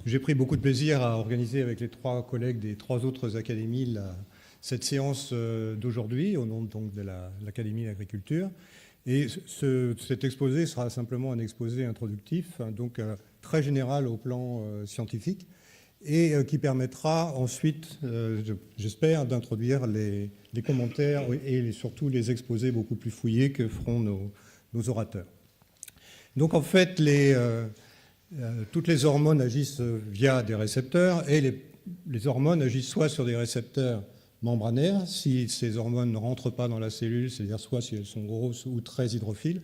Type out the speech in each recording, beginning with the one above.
J'ai pris beaucoup de plaisir à organiser avec les 3 collègues des 3 autres académies cette séance d'aujourd'hui, au nom donc de l'Académie d'agriculture. Et cet exposé sera simplement un exposé introductif, hein, donc très général au plan scientifique, et qui permettra ensuite, j'espère, d'introduire les commentaires et surtout les exposés beaucoup plus fouillés que feront nos orateurs. Donc en fait, toutes les hormones agissent via des récepteurs, et les hormones agissent soit sur des récepteurs membranaires, si ces hormones ne rentrent pas dans la cellule, c'est-à-dire soit si elles sont grosses ou très hydrophiles,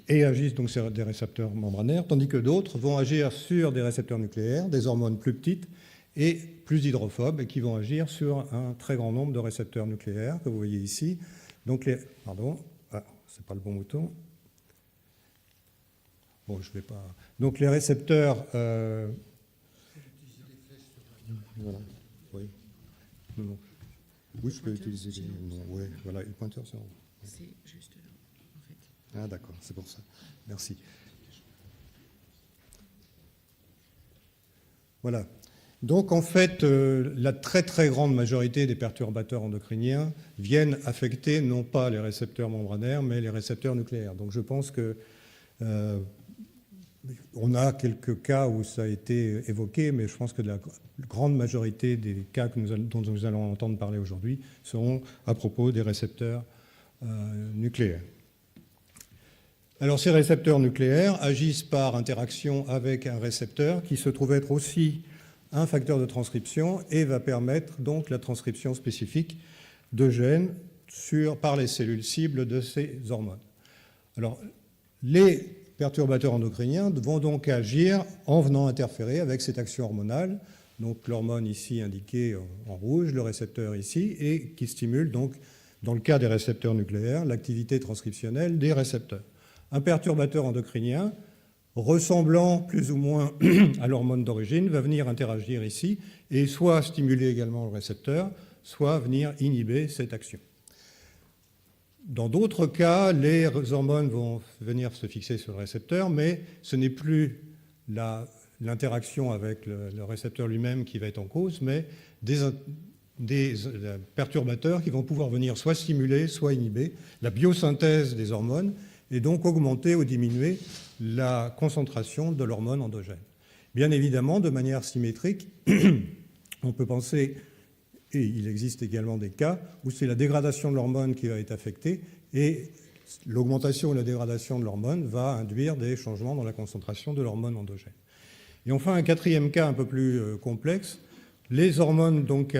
et agissent donc sur des récepteurs membranaires, tandis que d'autres vont agir sur des récepteurs nucléaires, des hormones plus petites et plus hydrophobes, et qui vont agir sur un très grand nombre de récepteurs nucléaires que vous voyez ici. Donc c'est pas le bon bouton. Bon, je ne vais pas. Donc les récepteurs. Voilà. Oui. Non. Oui, je peux utiliser les. Non, ouais, voilà, le pointeur, c'est en haut. C'est juste là, en fait. Ah, d'accord, c'est pour ça. Merci. Voilà. Donc, en fait, la très, très grande majorité des perturbateurs endocriniens viennent affecter non pas les récepteurs membranaires, mais les récepteurs nucléaires. Donc, je pense que. On a quelques cas où ça a été évoqué, mais je pense que la grande majorité des cas dont nous allons entendre parler aujourd'hui seront à propos des récepteurs nucléaires. Alors ces récepteurs nucléaires agissent par interaction avec un récepteur qui se trouve être aussi un facteur de transcription et va permettre donc la transcription spécifique de gènes par les cellules cibles de ces hormones. Alors les perturbateurs endocriniens vont donc agir en venant interférer avec cette action hormonale, donc l'hormone ici indiquée en rouge, le récepteur ici, et qui stimule donc, dans le cas des récepteurs nucléaires, l'activité transcriptionnelle des récepteurs. Un perturbateur endocrinien, ressemblant plus ou moins à l'hormone d'origine, va venir interagir ici et soit stimuler également le récepteur, soit venir inhiber cette action. Dans d'autres cas, les hormones vont venir se fixer sur le récepteur, mais ce n'est plus l'interaction avec le récepteur lui-même qui va être en cause, mais des perturbateurs qui vont pouvoir venir soit stimuler, soit inhiber la biosynthèse des hormones et donc augmenter ou diminuer la concentration de l'hormone endogène. Bien évidemment, de manière symétrique, on peut penser... Et il existe également des cas où c'est la dégradation de l'hormone qui va être affectée et l'augmentation ou la dégradation de l'hormone va induire des changements dans la concentration de l'hormone endogène. Et enfin, un quatrième cas un peu plus complexe, les hormones, donc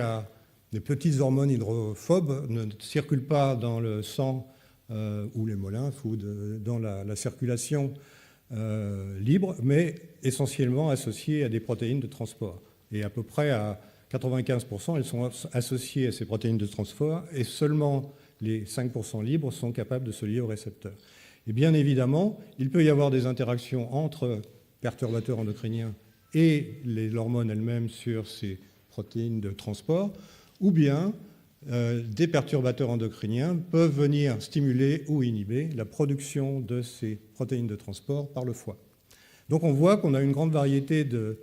les petites hormones hydrophobes, ne circulent pas dans le sang ou l'hémolymphe ou dans la circulation libre, mais essentiellement associées à des protéines de transport. Et à peu près à 95%, elles sont associées à ces protéines de transport et seulement les 5% libres sont capables de se lier au récepteur. Et bien évidemment, il peut y avoir des interactions entre perturbateurs endocriniens et les hormones elles-mêmes sur ces protéines de transport, ou bien des perturbateurs endocriniens peuvent venir stimuler ou inhiber la production de ces protéines de transport par le foie. Donc on voit qu'on a une grande variété de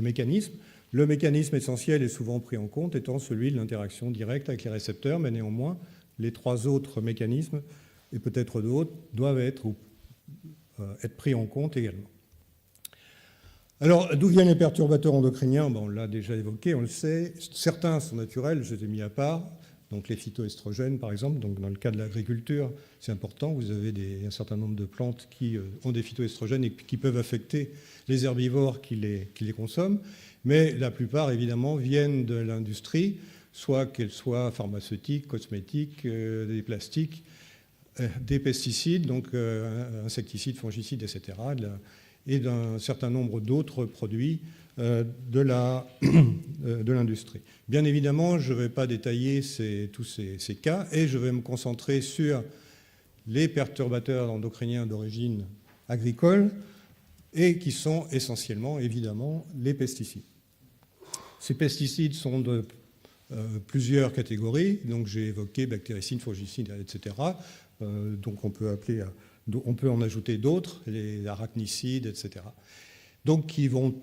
mécanismes. Le mécanisme essentiel est souvent pris en compte étant celui de l'interaction directe avec les récepteurs, mais néanmoins, les 3 autres mécanismes, et peut-être d'autres, doivent être pris en compte également. Alors, d'où viennent les perturbateurs endocriniens? On l'a déjà évoqué, on le sait. Certains sont naturels, je les ai mis à part. Donc les phytoestrogènes, par exemple, donc dans le cas de l'agriculture, c'est important. Vous avez un certain nombre de plantes qui ont des phytoestrogènes et qui peuvent affecter les herbivores qui les consomment. Mais la plupart, évidemment, viennent de l'industrie, soit qu'elles soient pharmaceutiques, cosmétiques, des plastiques, des pesticides, donc insecticides, fongicides, etc., et d'un certain nombre d'autres produits de l'industrie. Bien évidemment, je ne vais pas détailler tous ces cas et je vais me concentrer sur les perturbateurs endocriniens d'origine agricole et qui sont essentiellement, évidemment, les pesticides. Ces pesticides sont de plusieurs catégories. Donc j'ai évoqué bactéricides, fongicides, etc. Donc on peut appeler On peut en ajouter d'autres, les arachnicides, etc. Donc qui vont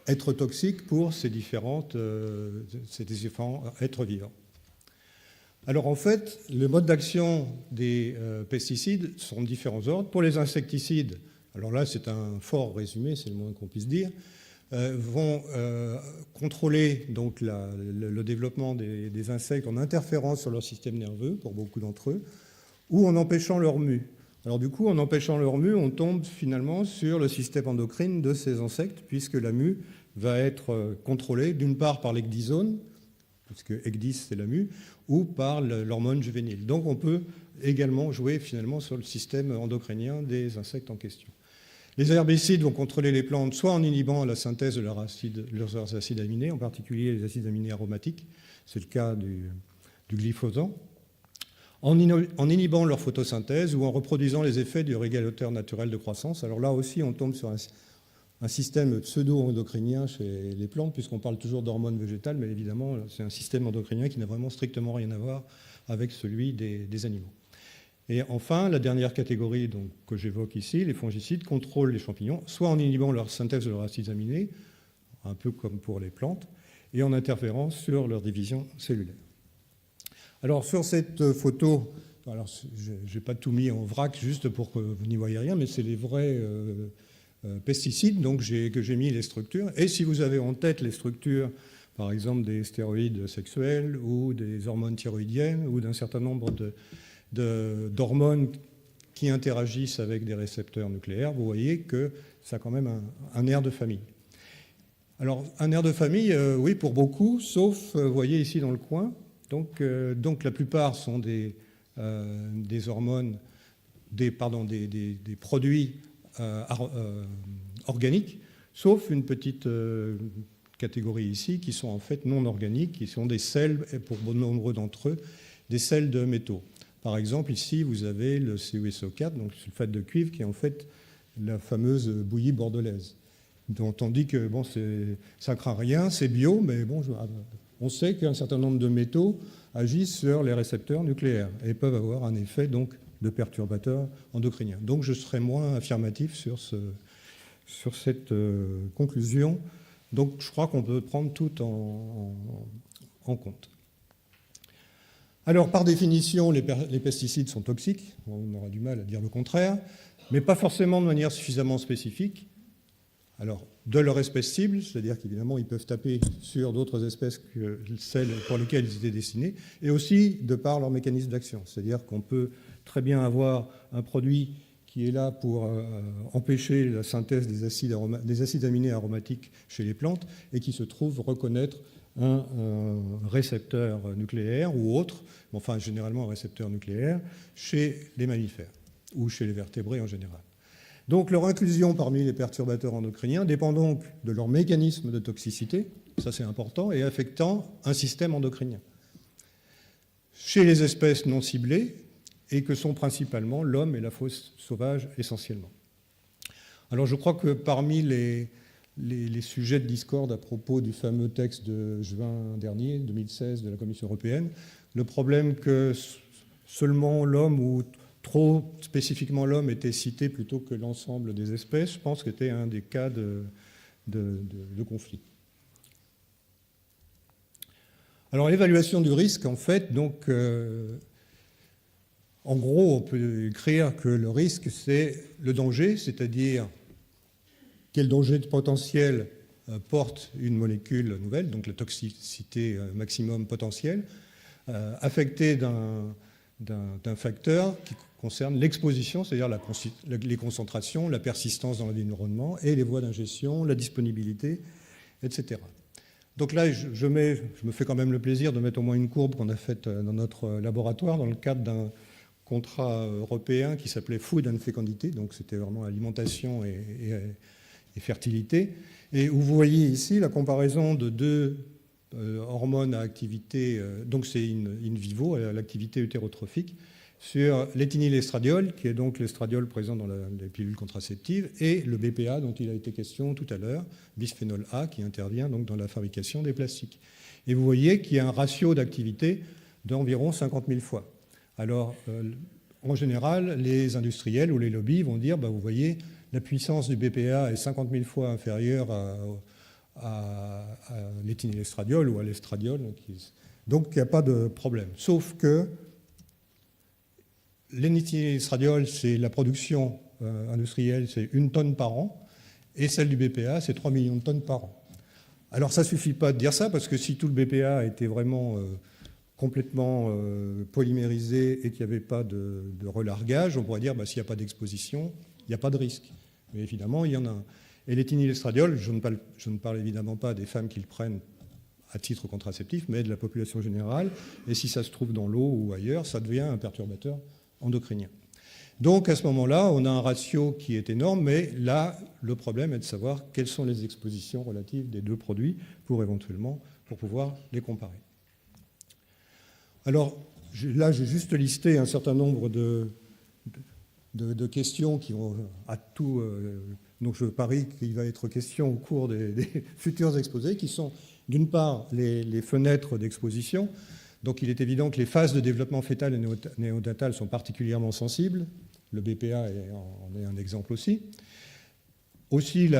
être toxiques pour ces différents êtres vivants. Alors en fait, le mode d'action des pesticides sont de différents ordres. Pour les insecticides, alors là c'est un fort résumé, c'est le moins qu'on puisse dire, vont contrôler donc le développement des insectes en interférant sur leur système nerveux, pour beaucoup d'entre eux, ou en empêchant leur mue. Alors du coup, en empêchant leur mue, on tombe finalement sur le système endocrine de ces insectes, puisque la mue va être contrôlée d'une part par l'ecdysone, puisque ecdys c'est la mue, ou par l'hormone juvénile. Donc on peut également jouer finalement sur le système endocrinien des insectes en question. Les herbicides vont contrôler les plantes soit en inhibant la synthèse de leurs acides aminés, en particulier les acides aminés aromatiques, c'est le cas du glyphosate, en inhibant leur photosynthèse ou en reproduisant les effets du régulateur naturel de croissance. Alors là aussi, on tombe sur un système pseudo-endocrinien chez les plantes, puisqu'on parle toujours d'hormones végétales, mais évidemment, c'est un système endocrinien qui n'a vraiment strictement rien à voir avec celui des animaux. Et enfin, la dernière catégorie donc, que j'évoque ici, les fongicides, contrôlent les champignons, soit en inhibant leur synthèse de leurs acides aminés, un peu comme pour les plantes, et en interférant sur leur division cellulaire. Alors sur cette photo, alors je n'ai pas tout mis en vrac juste pour que vous n'y voyez rien, mais c'est les vrais pesticides donc que j'ai mis les structures. Et si vous avez en tête les structures, par exemple des stéroïdes sexuels ou des hormones thyroïdiennes ou d'un certain nombre d'hormones qui interagissent avec des récepteurs nucléaires, vous voyez que ça a quand même un air de famille. Alors un air de famille, oui pour beaucoup, sauf, vous voyez ici dans le coin, donc la plupart sont des hormones, des produits organiques, sauf une petite catégorie ici qui sont en fait non organiques, qui sont des sels, et pour bon nombre d'entre eux, des sels de métaux. Par exemple, ici, vous avez le CuSO4, donc le sulfate de cuivre, qui est en fait la fameuse bouillie bordelaise, dont on dit que bon, ça ne craint rien, c'est bio, mais bon, on sait qu'un certain nombre de métaux agissent sur les récepteurs nucléaires et peuvent avoir un effet donc, de perturbateur endocrinien. Donc je serai moins affirmatif sur cette conclusion. Donc je crois qu'on peut prendre tout en compte. Alors par définition, les pesticides sont toxiques, on aura du mal à dire le contraire, mais pas forcément de manière suffisamment spécifique. Alors, de leur espèce cible, c'est-à-dire qu'évidemment, ils peuvent taper sur d'autres espèces que celles pour lesquelles ils étaient destinés, et aussi de par leur mécanisme d'action. C'est-à-dire qu'on peut très bien avoir un produit qui est là pour empêcher la synthèse des acides aminés aromatiques chez les plantes et qui se trouve reconnaître un récepteur nucléaire ou autre, enfin généralement un récepteur nucléaire, chez les mammifères ou chez les vertébrés en général. Donc leur inclusion parmi les perturbateurs endocriniens dépend donc de leur mécanisme de toxicité, ça c'est important, et affectant un système endocrinien. Chez les espèces non ciblées, et que sont principalement l'homme et la faune sauvage essentiellement. Alors je crois que parmi les sujets de discorde à propos du fameux texte de juin dernier, 2016, de la Commission européenne, le problème que seulement l'homme ou trop spécifiquement l'homme était cité plutôt que l'ensemble des espèces, je pense que c'était un des cas de conflit. Alors l'évaluation du risque, en fait, donc, en gros, on peut écrire que le risque, c'est le danger, c'est-à-dire quel danger potentiel porte une molécule nouvelle, donc la toxicité maximum potentielle, affectée d'un facteur qui concerne l'exposition, c'est-à-dire les concentrations, la persistance dans l'environnement et les voies d'ingestion, la disponibilité, etc. Donc là, je me fais quand même le plaisir de mettre au moins une courbe qu'on a faite dans notre laboratoire dans le cadre d'un contrat européen qui s'appelait Food and Fecundity, donc c'était vraiment alimentation et fertilité, et où vous voyez ici la comparaison de deux hormones à activité, donc c'est in vivo, à l'activité utérotrophique, sur l'éthénylestradiol, qui est donc l'estradiol présent dans les pilules contraceptives, et le BPA dont il a été question tout à l'heure, bisphénol A, qui intervient donc dans la fabrication des plastiques. Et vous voyez qu'il y a un ratio d'activité d'environ 50 000 fois. Alors, en général, les industriels ou les lobbies vont dire, vous voyez, la puissance du BPA est 50 000 fois inférieure à l'éthylèstradiol ou à l'estradiol. Donc, il n'y a pas de problème. Sauf que l'éthylèstradiol, c'est la production industrielle, c'est 1 tonne par an, et celle du BPA, c'est 3 millions de tonnes par an. Alors, ça ne suffit pas de dire ça, parce que si tout le BPA était vraiment complètement polymérisé et qu'il n'y avait pas de relargage, on pourrait dire, s'il n'y a pas d'exposition, il n'y a pas de risque. Mais évidemment, il y en a un. Et l'éthylèstradiol, je ne parle évidemment pas des femmes qui le prennent à titre contraceptif, mais de la population générale. Et si ça se trouve dans l'eau ou ailleurs, ça devient un perturbateur endocrinien. Donc à ce moment-là, on a un ratio qui est énorme, mais là, le problème est de savoir quelles sont les expositions relatives des deux produits pour pouvoir les comparer. Alors là, j'ai juste listé un certain nombre de questions qui vont à tout. Donc je parie qu'il va être question au cours des futurs exposés, qui sont d'une part les fenêtres d'exposition. Donc il est évident que les phases de développement fœtal et néonatal sont particulièrement sensibles. Le BPA en est un exemple aussi. Aussi,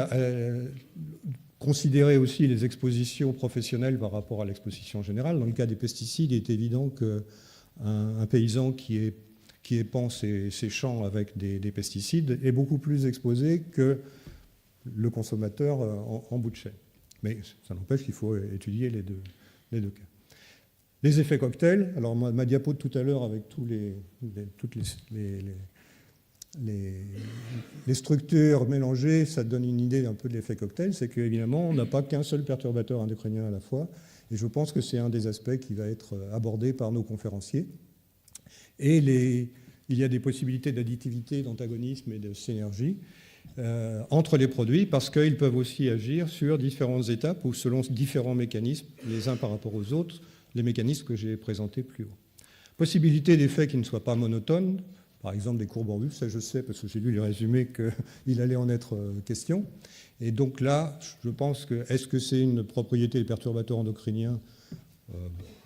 considérer aussi les expositions professionnelles par rapport à l'exposition générale. Dans le cas des pesticides, il est évident qu'un paysan qui épand ses champs avec des pesticides est beaucoup plus exposé que le consommateur en bout de chaîne. Mais ça n'empêche qu'il faut étudier les deux cas. Les effets cocktails, alors ma diapo de tout à l'heure avec toutes les structures mélangées, ça donne une idée un peu de l'effet cocktail, c'est qu'évidemment, on n'a pas qu'un seul perturbateur endocrinien à la fois, et je pense que c'est un des aspects qui va être abordé par nos conférenciers. Et il y a des possibilités d'additivité, d'antagonisme et de synergie entre les produits, parce qu'ils peuvent aussi agir sur différentes étapes ou selon différents mécanismes, les uns par rapport aux autres, les mécanismes que j'ai présentés plus haut. Possibilité d'effets qui ne soient pas monotones, par exemple des courbes en U, ça je sais parce que j'ai lu les résumés qu'il allait en être question. Et donc là, je pense que, est-ce que c'est une propriété des perturbateurs endocriniens ?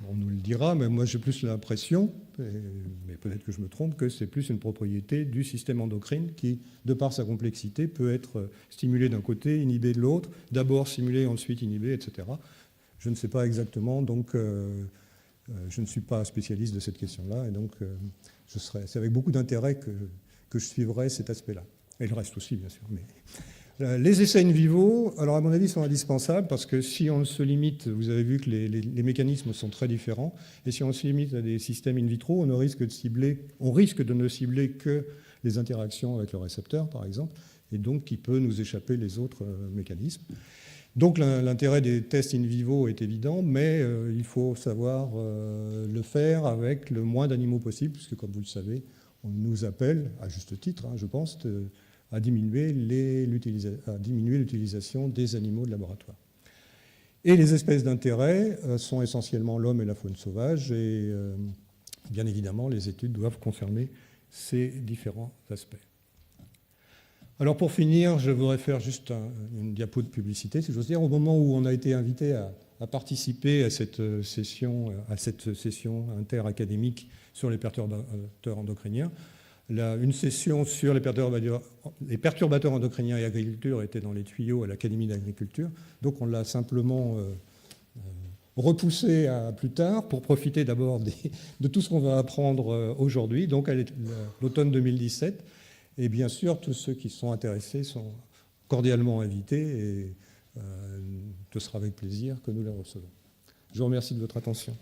On nous le dira, mais moi j'ai plus l'impression, mais peut-être que je me trompe, que c'est plus une propriété du système endocrine qui, de par sa complexité, peut être stimulé d'un côté, inhibé de l'autre, d'abord stimulé, ensuite inhibé, etc. Je ne sais pas exactement, donc je ne suis pas spécialiste de cette question-là, et donc c'est avec beaucoup d'intérêt que je suivrai cet aspect-là. Et le reste aussi, bien sûr. Mais les essais in vivo, alors à mon avis, sont indispensables parce que si on se limite, vous avez vu que les mécanismes sont très différents, et si on se limite à des systèmes in vitro, on risque de ne cibler que les interactions avec le récepteur, par exemple, et donc il peut nous échapper les autres mécanismes. Donc l'intérêt des tests in vivo est évident, mais il faut savoir le faire avec le moins d'animaux possible, puisque comme vous le savez, on nous appelle, à juste titre, je pense, à diminuer l'utilisation des animaux de laboratoire. Et les espèces d'intérêt sont essentiellement l'homme et la faune sauvage, et bien évidemment, les études doivent concerner ces différents aspects. Alors pour finir, je voudrais faire juste une diapo de publicité, si j'ose dire. Au moment où on a été invité à participer à cette session interacadémique sur les perturbateurs endocriniens, une session sur les perturbateurs endocriniens et agriculture était dans les tuyaux à l'Académie d'agriculture. Donc on l'a simplement repoussé à plus tard pour profiter d'abord de tout ce qu'on va apprendre aujourd'hui, donc à l'automne 2017. Et bien sûr, tous ceux qui sont intéressés sont cordialement invités et ce sera avec plaisir que nous les recevons. Je vous remercie de votre attention.